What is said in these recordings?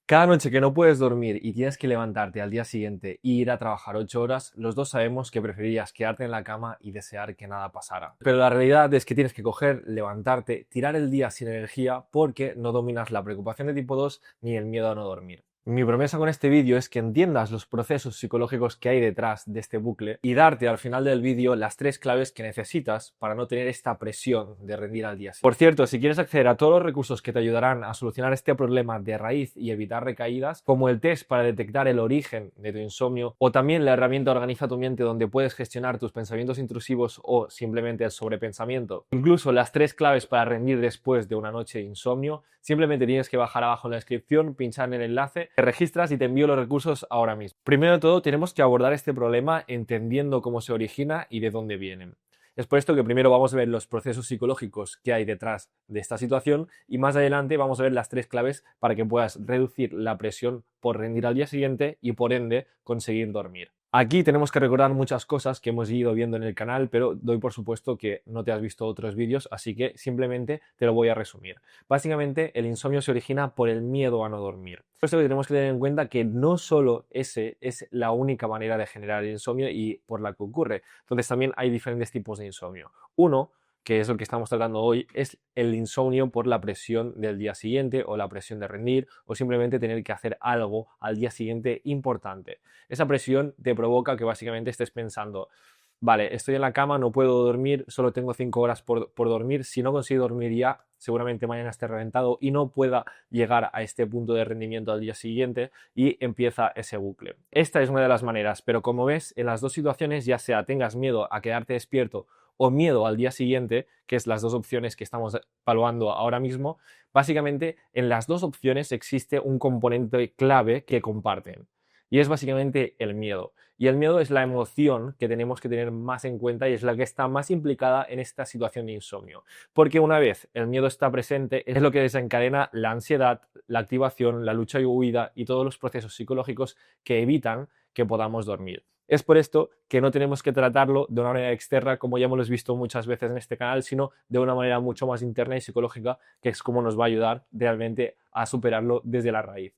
Cada noche que no puedes dormir y tienes que levantarte al día siguiente e ir a trabajar 8 horas, los dos sabemos que preferirías quedarte en la cama y desear que nada pasara. Pero la realidad es que tienes que coger, levantarte, tirar el día sin energía porque no dominas la preocupación de tipo 2 ni el miedo a no dormir. Mi promesa con este vídeo es que entiendas los procesos psicológicos que hay detrás de este bucle y darte al final del vídeo las 3 claves que necesitas para no tener esta presión de rendir al día siguiente. Por cierto, si quieres acceder a todos los recursos que te ayudarán a solucionar este problema de raíz y evitar recaídas, como el test para detectar el origen de tu insomnio o también la herramienta Organiza tu mente donde puedes gestionar tus pensamientos intrusivos o simplemente el sobrepensamiento, incluso las 3 claves para rendir después de una noche de insomnio, simplemente tienes que bajar abajo en la descripción, pinchar en el enlace, te registras y te envío los recursos ahora mismo. Primero de todo, tenemos que abordar este problema entendiendo cómo se origina y de dónde vienen. Es por esto que primero vamos a ver los procesos psicológicos que hay detrás de esta situación y más adelante vamos a ver las 3 claves para que puedas reducir la presión por rendir al día siguiente y por ende conseguir dormir. Aquí tenemos que recordar muchas cosas que hemos ido viendo en el canal, pero doy por supuesto que no te has visto otros vídeos, así que simplemente te lo voy a resumir. Básicamente, el insomnio se origina por el miedo a no dormir. Por esto que tenemos que tener en cuenta que no solo ese es la única manera de generar el insomnio y por la que ocurre. Entonces también hay diferentes tipos de insomnio. Uno, que es lo que estamos tratando hoy, es el insomnio por la presión del día siguiente o la presión de rendir o simplemente tener que hacer algo al día siguiente importante. Esa presión te provoca que básicamente estés pensando, vale, estoy en la cama, no puedo dormir, solo tengo 5 horas por dormir, si no consigo dormir ya, seguramente mañana esté reventado y no pueda llegar a este punto de rendimiento al día siguiente y empieza ese bucle. Esta es una de las maneras, pero como ves, en las dos situaciones, ya sea tengas miedo a quedarte despierto o miedo al día siguiente, que es las dos opciones que estamos evaluando ahora mismo, básicamente en las dos opciones existe un componente clave que comparten. Y es básicamente el miedo. Y el miedo es la emoción que tenemos que tener más en cuenta y es la que está más implicada en esta situación de insomnio. Porque una vez el miedo está presente, es lo que desencadena la ansiedad, la activación, la lucha y huida y todos los procesos psicológicos que evitan que podamos dormir. Es por esto que no tenemos que tratarlo de una manera externa, como ya hemos visto muchas veces en este canal, sino de una manera mucho más interna y psicológica, que es como nos va a ayudar realmente a superarlo desde la raíz.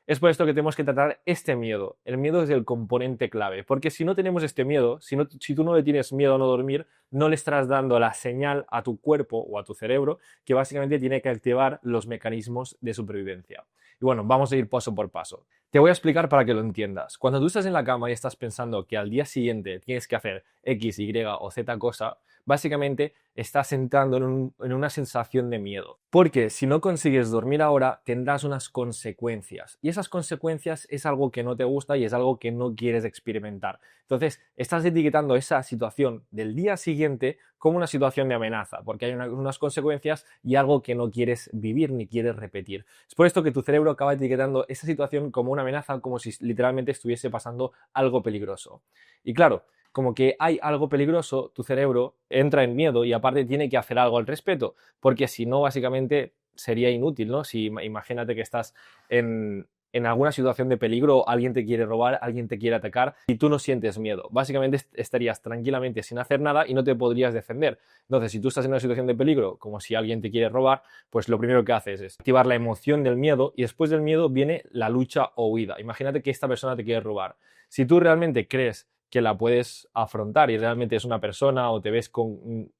Es por esto que tenemos que tratar este miedo. El miedo es el componente clave, porque si no tenemos este miedo, si tú no le tienes miedo a no dormir, no le estás dando la señal a tu cuerpo o a tu cerebro que básicamente tiene que activar los mecanismos de supervivencia. Y bueno, vamos a ir paso por paso. Te voy a explicar para que lo entiendas. Cuando tú estás en la cama y estás pensando que al día siguiente tienes que hacer X, Y o Z cosa, básicamente estás entrando en una sensación de miedo. Porque si no consigues dormir ahora, tendrás unas consecuencias. Y esas consecuencias es algo que no te gusta y es algo que no quieres experimentar. Entonces, estás etiquetando esa situación del día siguiente como una situación de amenaza, porque hay unas consecuencias y algo que no quieres vivir ni quieres repetir. Es por esto que tu cerebro acaba etiquetando esa situación como una amenaza, como si literalmente estuviese pasando algo peligroso. Y claro, como que hay algo peligroso, tu cerebro entra en miedo y aparte tiene que hacer algo al respecto, porque si no, básicamente sería inútil, ¿no? Si imagínate que estás en alguna situación de peligro, alguien te quiere robar, alguien te quiere atacar y tú no sientes miedo. Básicamente estarías tranquilamente sin hacer nada y no te podrías defender. Entonces, si tú estás en una situación de peligro, como si alguien te quiere robar, pues lo primero que haces es activar la emoción del miedo y después del miedo viene la lucha o huida. Imagínate que esta persona te quiere robar. Si tú realmente crees que la puedes afrontar y realmente es una persona o te ves con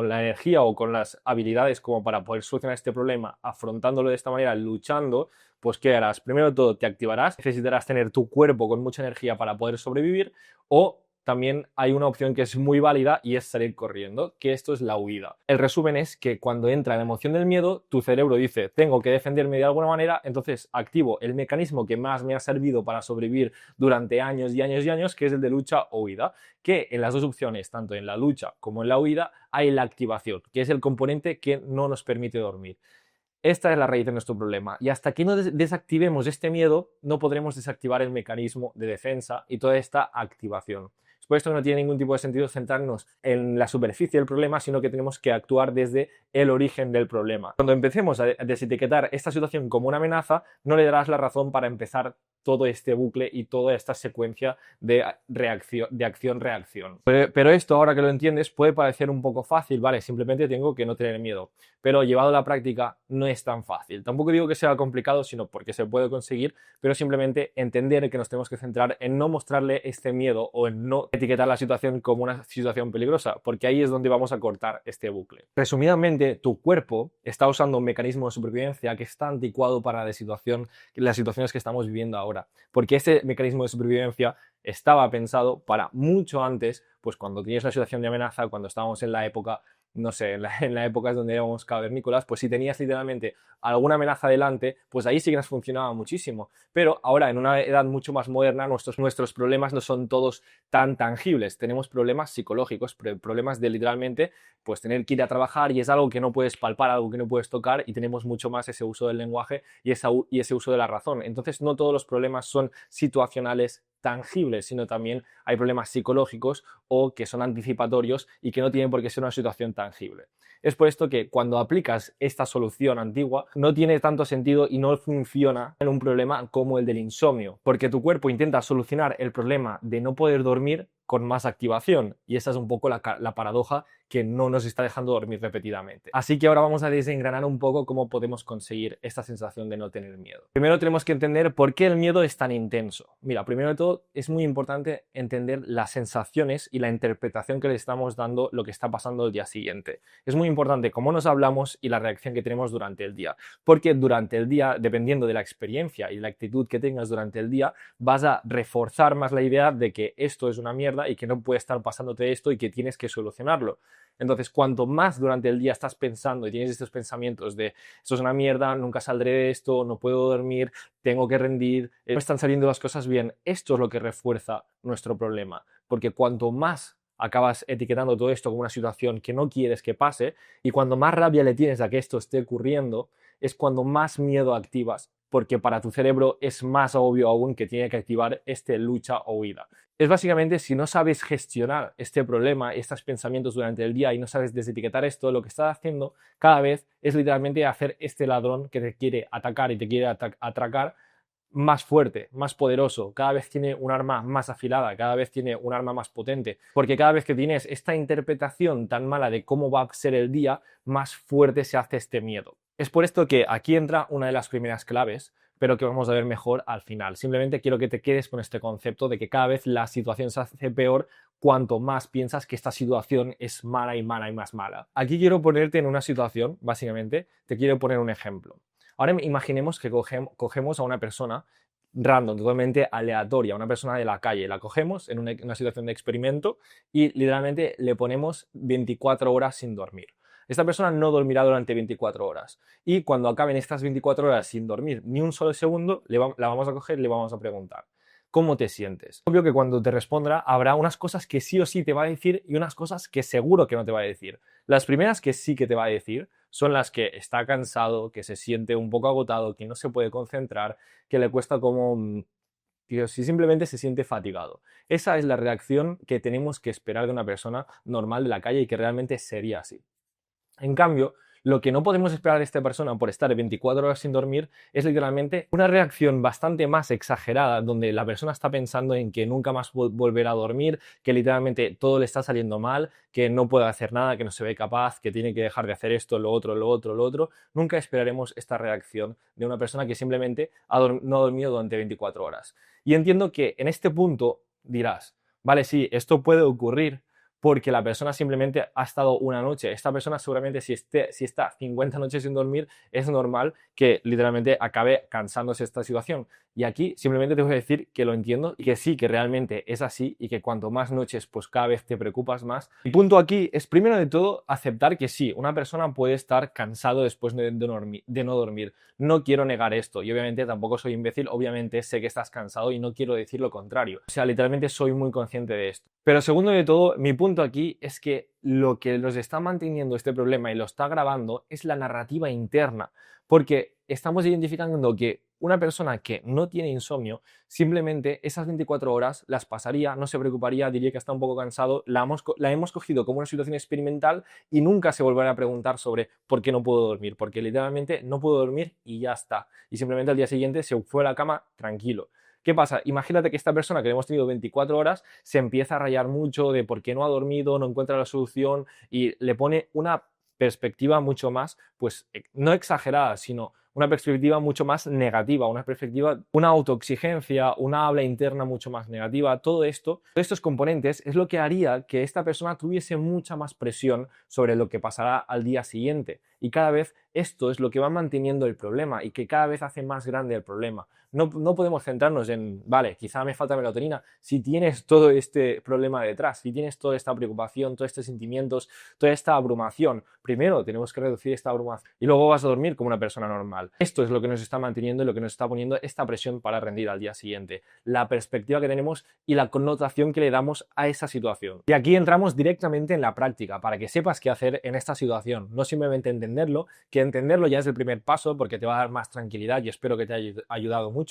la energía o con las habilidades como para poder solucionar este problema afrontándolo de esta manera, luchando, pues ¿qué harás? Primero de todo, te activarás, necesitarás tener tu cuerpo con mucha energía para poder sobrevivir o también hay una opción que es muy válida y es salir corriendo, que esto es la huida. El resumen es que cuando entra la emoción del miedo, tu cerebro dice, tengo que defenderme de alguna manera, entonces activo el mecanismo que más me ha servido para sobrevivir durante años y años y años, que es el de lucha o huida, que en las dos opciones, tanto en la lucha como en la huida, hay la activación, que es el componente que no nos permite dormir. Esta es la raíz de nuestro problema y hasta que no desactivemos este miedo no podremos desactivar el mecanismo de defensa y toda esta activación. Es por esto que no tiene ningún tipo de sentido centrarnos en la superficie del problema, sino que tenemos que actuar desde el origen del problema. Cuando empecemos a desetiquetar esta situación como una amenaza, no le darás la razón para empezar todo este bucle y toda esta secuencia de acción-reacción. Pero esto, ahora que lo entiendes, puede parecer un poco fácil, ¿vale? Simplemente tengo que no tener miedo. Pero llevado a la práctica no es tan fácil. Tampoco digo que sea complicado, sino porque se puede conseguir, pero simplemente entender que nos tenemos que centrar en no mostrarle este miedo o en no etiquetar la situación como una situación peligrosa, porque ahí es donde vamos a cortar este bucle. Resumidamente, tu cuerpo está usando un mecanismo de supervivencia que está anticuado para las situaciones que estamos viviendo ahora, porque este mecanismo de supervivencia estaba pensado para mucho antes, pues cuando tenías una situación de amenaza, cuando estábamos en la época, no sé, en la época donde éramos cavernícolas, pues si tenías literalmente alguna amenaza delante, pues ahí sí que nos funcionaba muchísimo. Pero ahora, en una edad mucho más moderna, nuestros problemas no son todos tan tangibles. Tenemos problemas psicológicos, problemas de literalmente pues tener que ir a trabajar, y es algo que no puedes palpar, algo que no puedes tocar, y tenemos mucho más ese uso del lenguaje y ese uso de la razón. Entonces, no todos los problemas son situacionales tangibles, sino también hay problemas psicológicos o que son anticipatorios y que no tienen por qué ser una situación tangible. Es por esto que cuando aplicas esta solución antigua no tiene tanto sentido y no funciona en un problema como el del insomnio, porque tu cuerpo intenta solucionar el problema de no poder dormir con más activación, y esa es un poco la paradoja que no nos está dejando dormir repetidamente. Así que ahora vamos a desengranar un poco cómo podemos conseguir esta sensación de no tener miedo. Primero tenemos que entender por qué el miedo es tan intenso. Mira, primero de todo es muy importante entender las sensaciones y la interpretación que le estamos dando lo que está pasando el día siguiente. Es muy importante cómo nos hablamos y la reacción que tenemos durante el día, porque durante el día, dependiendo de la experiencia y la actitud que tengas durante el día, vas a reforzar más la idea de que esto es una mierda y que no puede estar pasándote esto y que tienes que solucionarlo. Entonces, cuanto más durante el día estás pensando y tienes estos pensamientos de esto es una mierda, nunca saldré de esto, no puedo dormir, tengo que rendir, no están saliendo las cosas bien, esto es lo que refuerza nuestro problema, porque cuanto más acabas etiquetando todo esto como una situación que no quieres que pase, y cuando más rabia le tienes a que esto esté ocurriendo, es cuando más miedo activas, porque para tu cerebro es más obvio aún que tiene que activar este lucha o huida. Es básicamente, si no sabes gestionar este problema, estos pensamientos durante el día, y no sabes desetiquetar esto, lo que estás haciendo cada vez es literalmente hacer este ladrón que te quiere atacar y te quiere atracar más fuerte, más poderoso, cada vez tiene un arma más afilada, cada vez tiene un arma más potente, porque cada vez que tienes esta interpretación tan mala de cómo va a ser el día, más fuerte se hace este miedo. Es por esto que aquí entra una de las primeras claves, pero que vamos a ver mejor al final. Simplemente quiero que te quedes con este concepto de que cada vez la situación se hace peor cuanto más piensas que esta situación es mala y mala y más mala. Aquí quiero ponerte en una situación, básicamente, te quiero poner un ejemplo. Ahora imaginemos que cogemos a una persona random, totalmente aleatoria, una persona de la calle, la cogemos en una situación de experimento y literalmente le ponemos 24 horas sin dormir. Esta persona no dormirá durante 24 horas, y cuando acaben estas 24 horas sin dormir ni un solo segundo, la vamos a coger y le vamos a preguntar: ¿cómo te sientes? Obvio que cuando te responda habrá unas cosas que sí o sí te va a decir y unas cosas que seguro que no te va a decir. Las primeras que sí que te va a decir son las que está cansado, que se siente un poco agotado, que no se puede concentrar, que le cuesta como tío, si simplemente se siente fatigado. Esa es la reacción que tenemos que esperar de una persona normal de la calle y que realmente sería así. En cambio, lo que no podemos esperar de esta persona por estar 24 horas sin dormir es literalmente una reacción bastante más exagerada, donde la persona está pensando en que nunca más volverá a dormir, que literalmente todo le está saliendo mal, que no puede hacer nada, que no se ve capaz, que tiene que dejar de hacer esto, lo otro, lo otro, lo otro. Nunca esperaremos esta reacción de una persona que simplemente no ha dormido durante 24 horas. Y entiendo que en este punto dirás: vale, sí, esto puede ocurrir porque la persona simplemente ha estado una noche. Esta persona seguramente, si está 50 noches sin dormir, es normal que literalmente acabe cansándose de esta situación. Y aquí simplemente te voy a decir que lo entiendo y que sí, que realmente es así, y que cuanto más noches, pues cada vez te preocupas más. El punto aquí es, primero de todo, aceptar que sí, una persona puede estar cansado después de no dormir. No quiero negar esto, y obviamente tampoco soy imbécil, obviamente sé que estás cansado y no quiero decir lo contrario. O sea, literalmente soy muy consciente de esto. Pero segundo de todo, mi punto aquí es que lo que nos está manteniendo este problema y lo está agravando es la narrativa interna, porque estamos identificando que una persona que no tiene insomnio, simplemente esas 24 horas las pasaría, no se preocuparía, diría que está un poco cansado, la hemos cogido como una situación experimental y nunca se volverá a preguntar sobre por qué no puedo dormir, porque literalmente no puedo dormir y ya está. Y simplemente al día siguiente se fue a la cama tranquilo. ¿Qué pasa? Imagínate que esta persona que hemos tenido 24 horas se empieza a rayar mucho de por qué no ha dormido, no encuentra la solución y le pone una perspectiva mucho más, pues no exagerada, sino una perspectiva mucho más negativa, una perspectiva, una autoexigencia, una habla interna mucho más negativa. Todo esto, todos estos componentes es lo que haría que esta persona tuviese mucha más presión sobre lo que pasará al día siguiente. Y cada vez esto es lo que va manteniendo el problema y que cada vez hace más grande el problema. No podemos centrarnos en, vale, quizá me falta melatonina. Si tienes todo este problema detrás, si tienes toda esta preocupación, todos estos sentimientos, toda esta abrumación, primero tenemos que reducir esta abrumación y luego vas a dormir como una persona normal. Esto es lo que nos está manteniendo y lo que nos está poniendo esta presión para rendir al día siguiente. La perspectiva que tenemos y la connotación que le damos a esa situación. Y aquí entramos directamente en la práctica para que sepas qué hacer en esta situación. No simplemente entenderlo, que entenderlo ya es el primer paso porque te va a dar más tranquilidad y espero que te haya ayudado mucho,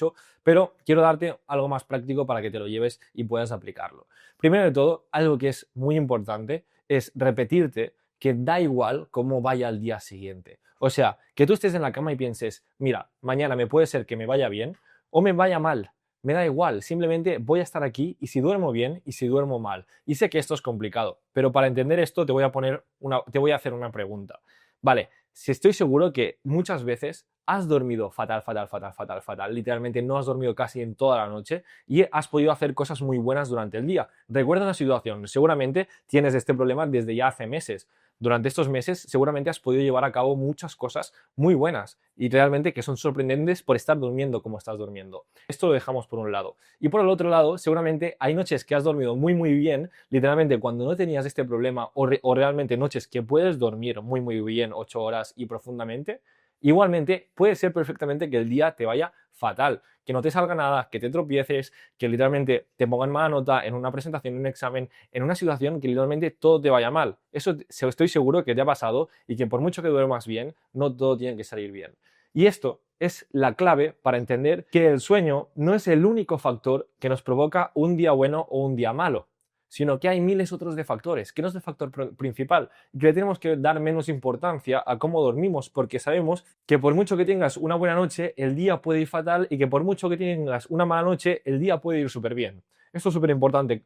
pero quiero darte algo más práctico para que te lo lleves y puedas aplicarlo. Primero de todo, algo que es muy importante es repetirte que da igual cómo vaya el día siguiente. O sea, que tú estés en la cama y pienses, mira, mañana me puede ser que me vaya bien o me vaya mal. Me da igual, simplemente voy a estar aquí y si duermo bien y si duermo mal. Y sé que esto es complicado, pero para entender esto te voy a hacer una pregunta. Vale, si estoy seguro que muchas veces has dormido fatal, fatal, fatal, fatal, fatal, literalmente no has dormido casi en toda la noche y has podido hacer cosas muy buenas durante el día. Recuerda una situación, seguramente tienes este problema desde ya hace meses. Durante estos meses seguramente has podido llevar a cabo muchas cosas muy buenas y realmente que son sorprendentes por estar durmiendo como estás durmiendo. Esto lo dejamos por un lado. Y por el otro lado, seguramente hay noches que has dormido muy muy bien, literalmente cuando no tenías este problema o realmente noches que puedes dormir muy muy bien, 8 horas y profundamente. Igualmente, puede ser perfectamente que el día te vaya fatal, que no te salga nada, que te tropieces, que literalmente te pongan mala nota en una presentación, en un examen, en una situación que literalmente todo te vaya mal. Eso estoy seguro que te ha pasado y que por mucho que duermas bien, no todo tiene que salir bien. Y esto es la clave para entender que el sueño no es el único factor que nos provoca un día bueno o un día malo, sino que hay miles otros de factores, que no es el factor principal y que le tenemos que dar menos importancia a cómo dormimos, porque sabemos que por mucho que tengas una buena noche, el día puede ir fatal y que por mucho que tengas una mala noche, el día puede ir súper bien. Esto es súper importante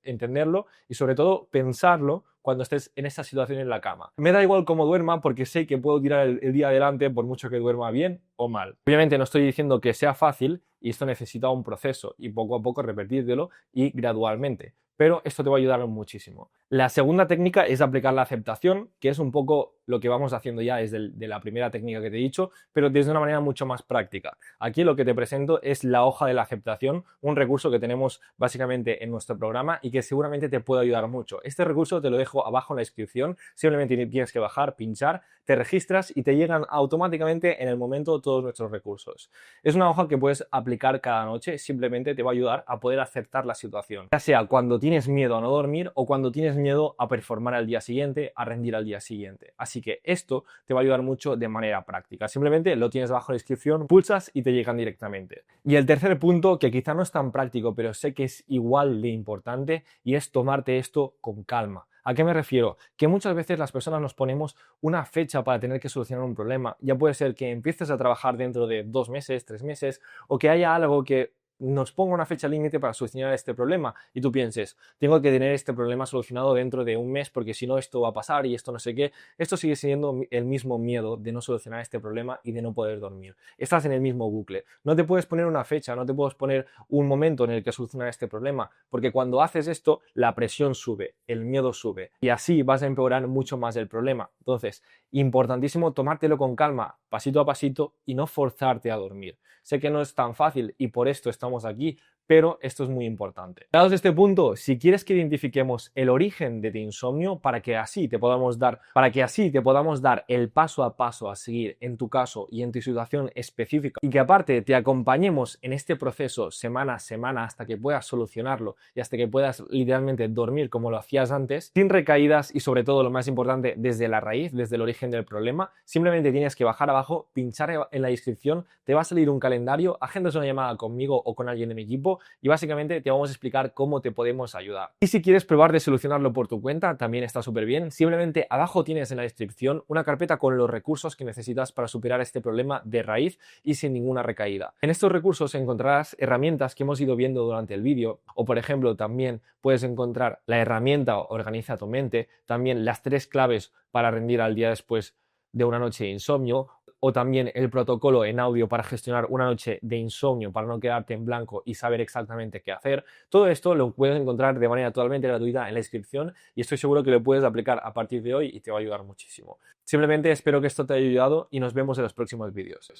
entenderlo y sobre todo pensarlo cuando estés en esta situación en la cama. Me da igual cómo duerma porque sé que puedo tirar el día adelante por mucho que duerma bien o mal. Obviamente no estoy diciendo que sea fácil y esto necesita un proceso y poco a poco repetírtelo y gradualmente. Pero esto te va a ayudar muchísimo. La segunda técnica es aplicar la aceptación, que es un poco lo que vamos haciendo ya desde la primera técnica que te he dicho, pero desde una manera mucho más práctica. Aquí lo que te presento es la hoja de la aceptación, un recurso que tenemos básicamente en nuestro programa y que seguramente te puede ayudar mucho. Este recurso te lo dejo abajo en la descripción, simplemente tienes que bajar, pinchar, te registras y te llegan automáticamente en el momento todos nuestros recursos. Es una hoja que puedes aplicar cada noche, simplemente te va a ayudar a poder aceptar la situación, ya sea cuando tienes miedo a no dormir o cuando tienes miedo a performar al día siguiente, a rendir al día siguiente. Así que esto te va a ayudar mucho de manera práctica. Simplemente lo tienes abajo en la descripción, pulsas y te llegan directamente. Y el tercer punto, que quizá no es tan práctico, pero sé que es igual de importante, y es tomarte esto con calma. ¿A qué me refiero? Que muchas veces las personas nos ponemos una fecha para tener que solucionar un problema. Ya puede ser que empieces a trabajar dentro de 2 meses, 3 meses, o que haya algo que nos ponga una fecha límite para solucionar este problema y tú pienses, tengo que tener este problema solucionado dentro de un mes porque si no esto va a pasar y esto no sé qué. Esto sigue siendo el mismo miedo de no solucionar este problema y de no poder dormir. Estás en el mismo bucle. No te puedes poner una fecha, no te puedes poner un momento en el que solucionar este problema, porque cuando haces esto, la presión sube, el miedo sube y así vas a empeorar mucho más el problema. Entonces, importantísimo tomártelo con calma, pasito a pasito y no forzarte a dormir. Sé que no es tan fácil y por esto estamos aquí, pero esto es muy importante. Dados este punto, si quieres que identifiquemos el origen de tu insomnio para que así te podamos dar el paso a paso a seguir en tu caso y en tu situación específica y que aparte te acompañemos en este proceso semana a semana hasta que puedas solucionarlo y hasta que puedas literalmente dormir como lo hacías antes, sin recaídas y sobre todo lo más importante desde la raíz, desde el origen origen del problema, simplemente tienes que bajar abajo, pinchar en la descripción, te va a salir un calendario, agendas una llamada conmigo o con alguien de mi equipo y básicamente te vamos a explicar cómo te podemos ayudar. Y si quieres probar de solucionarlo por tu cuenta, también está súper bien. Simplemente abajo tienes en la descripción una carpeta con los recursos que necesitas para superar este problema de raíz y sin ninguna recaída. En estos recursos encontrarás herramientas que hemos ido viendo durante el vídeo, o por ejemplo también puedes encontrar la herramienta Organiza tu mente, también las 3 claves para rendir al día después de una noche de insomnio, o también el protocolo en audio para gestionar una noche de insomnio, para no quedarte en blanco y saber exactamente qué hacer. Todo esto lo puedes encontrar de manera totalmente gratuita en la descripción y estoy seguro que lo puedes aplicar a partir de hoy y te va a ayudar muchísimo. Simplemente espero que esto te haya ayudado y nos vemos en los próximos vídeos.